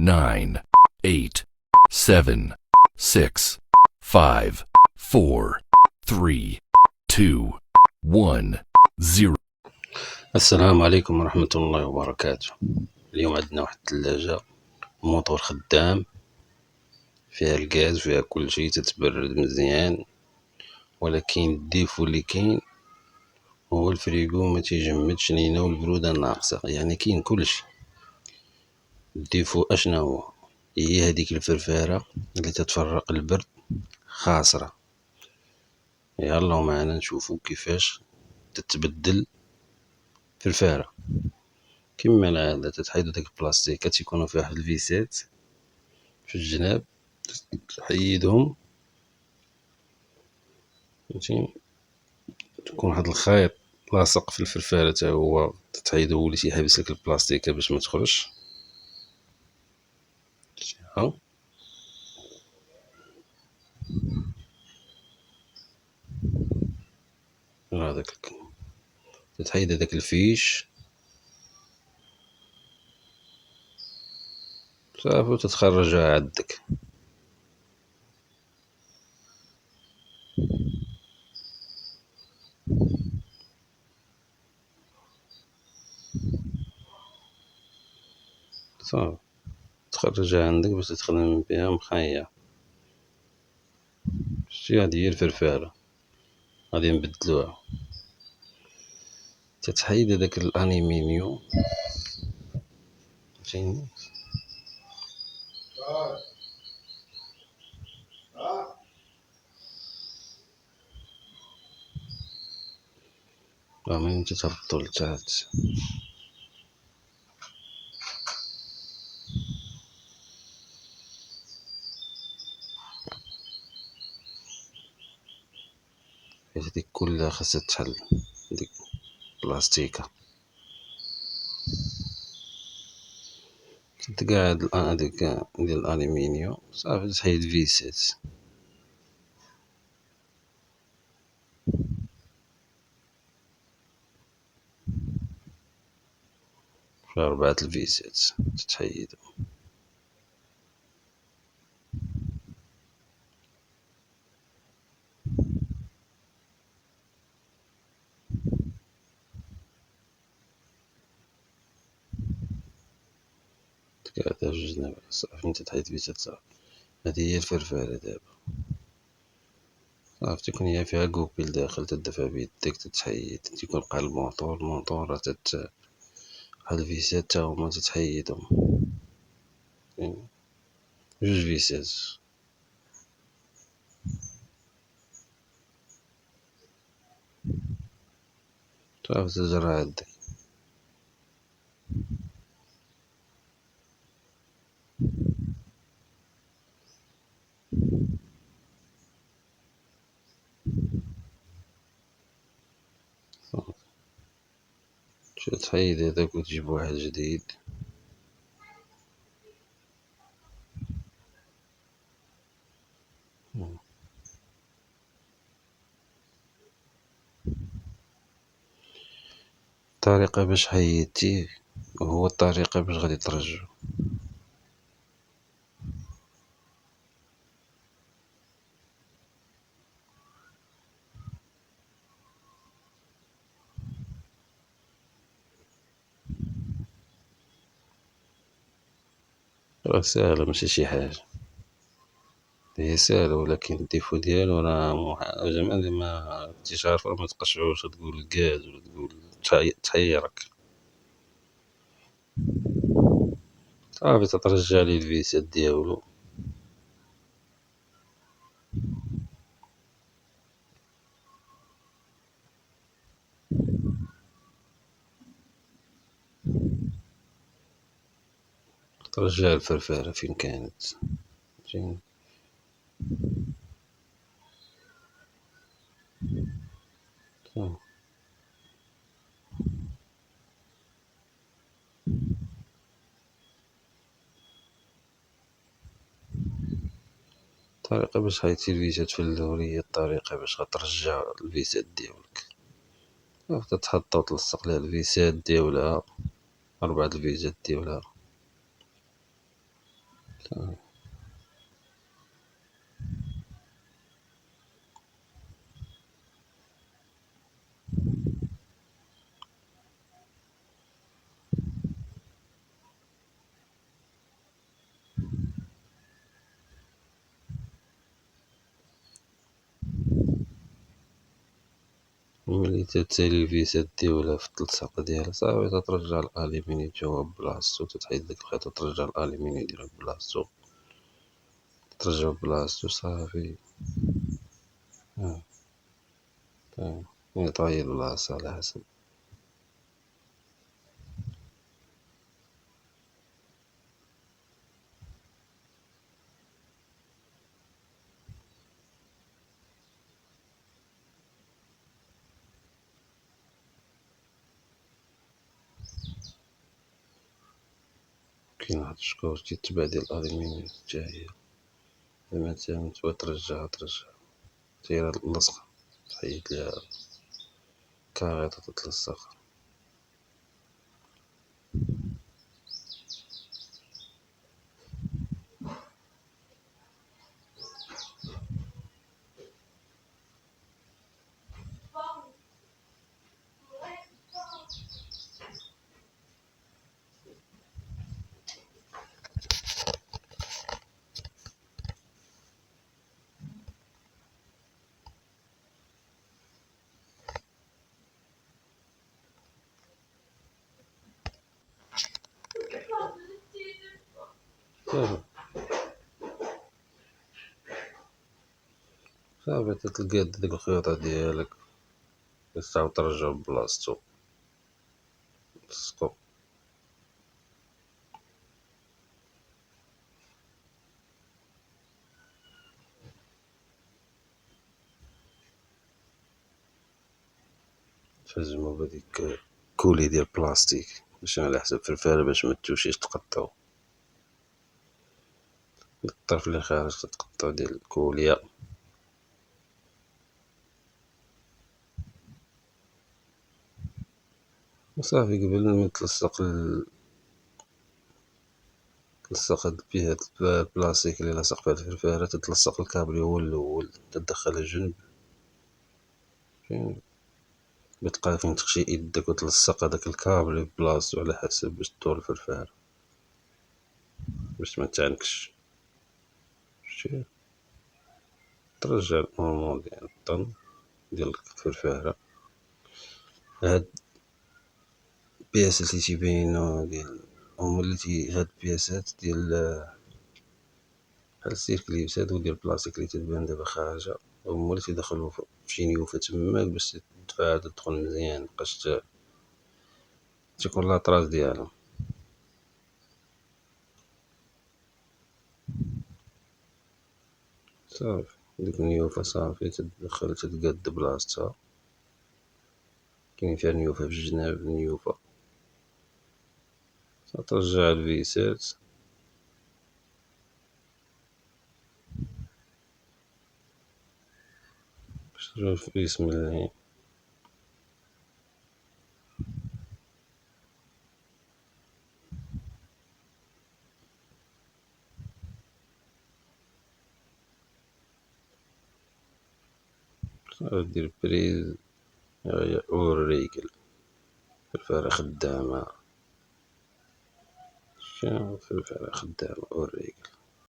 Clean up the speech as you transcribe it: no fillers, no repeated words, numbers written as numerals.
9 8 7 6 5 4 3 2 1 0. السلام عليكم ورحمة الله وبركاته. اليوم عندنا واحد الثلاجة موتور خدام فيها الغاز فيها كل شيء تتبرد مزيان، ولكن الديفو اللي كاين هو الفريغو ما تيجمدش لينا والبرودة ناقصة، يعني كاين كل شيء. الديفو اشنا هي هذيك الفرفارة اللي تتفرق البرد خاسرة. يلا معنا نشوفو كيفاش تتبدل فرفارة. كما العادة تتحيدو داك البلاستيكات تيكونو فيها واحد الفيسات في الجناب، تحيدهم فهمتي، تكون واحد الخيط لاصق في الفرفارة تا هو تتحيدو، هو اللي تيحبس لك البلاستيكة باش ما تخرجش. ها هذاك تتحيد هذاك الفيش صافي وتتخرجها عندك. صافي تخرجها عندك باش تخدم بها مخير. شتي هادي هي الفرفارة، غادي نبدلوها. تتحيد هذاك الالومنيوم فهمتيني، من تتهبطو لتحت حيت هاديك كلها خاصها تحل، ديك بلاستيكة كاع هاديك ديال الالومنيوم صافي تحيد فيسات. في 4 الفيسات تتحيدو. تقعدها في جنب صافي انت تحيد فيسات صافي. هادي هي الفرفارة دابا صافي، تكون هي فيها كوبي لداخل تدفع بيديك تتحيد، تيكون بقى الموتور راه هاد الفيسات تا هما تتحيدهم، جوج فيسات صافي تجرها عندك. تحيد هذاك وتجيب واحد جديد. الطريقة باش حيدتيه وهو الطريقة باش غادي ترجعو. راه ساهلة ماشي شي حاجة، هي ساهلة، ولكن الديفو ديالو راه زعما ما كنتيش عارفة ما تقشعوش، تقول الغاز ولا تقول تحيرك. صافي تترجع ليه الفيسات ديالو ترجع الفرفارة فين كانت فهمتيني. الطريقة باش حيدتي الفيسات في اللور هي الطريقة باش غترجع الفيسات ديالك. صافي تتحطها وتلصق ليها الفيسات ديالها، 4 الفيسات ديالها. صافي. ملي تتسالي الفيسات ديالها في التلصيق ديالها صافي تترجع الالومنيوم تا هو بلاصتو، تتحيد داك الخيط وترجع الالومنيوم ديالها بلاصتو، ترجعو بلاصتو صافي. يطايل بلاصة على حسب. كاين واحد الشكور تيتباع ديال الالومنيوم حتى هي لما تساهمت ترجع تير اللصقة، تحيد ليها كاريطة تتلصق. صافي تتلقى ديك الخيوطة ديالك تعاود ترجعو بلاصتو تلصقو. تلزمو بهاديك كولي ديال بلاستيك ماشي على حسب فرفارة باش متمشيش تقطعو. الطرف اللي خارج تتقطعو ديال الكولية وصافي. قبل ما تلصق هاد البلاستيك اللي لاصق فيها الفرفارة تتلصق الكابل هو الأول، تدخله جنب بتلقى فين تخشي يدك وتلصق هداك الكابل بلاصتو على حسب باش تدور الفرفارة باش متعنكش. شتي ترجع الأمور ديال الطن ديال الفرفارة. هاد البياسات اللي تيبينو ديال هما هاد البياسات ديال بحال السيركليبسات وديال البلاستيك اللي تتبان دابا خارجة، هما اللي تيدخلو فشي نيوفا تماك باش الدفاعة تدخل مزيان مبقاش تيكون لاطراز ديالها. صافي ديك النيوفا صافي تدخل تتقاد بلاصتها. كاين فيها نيوفا في الجناب النيوفا، ترجع الفيسات باش ترجع الفيس مليح. دير بريز وريقل فرفارة خدامة. فرفارة خدامة وريقل.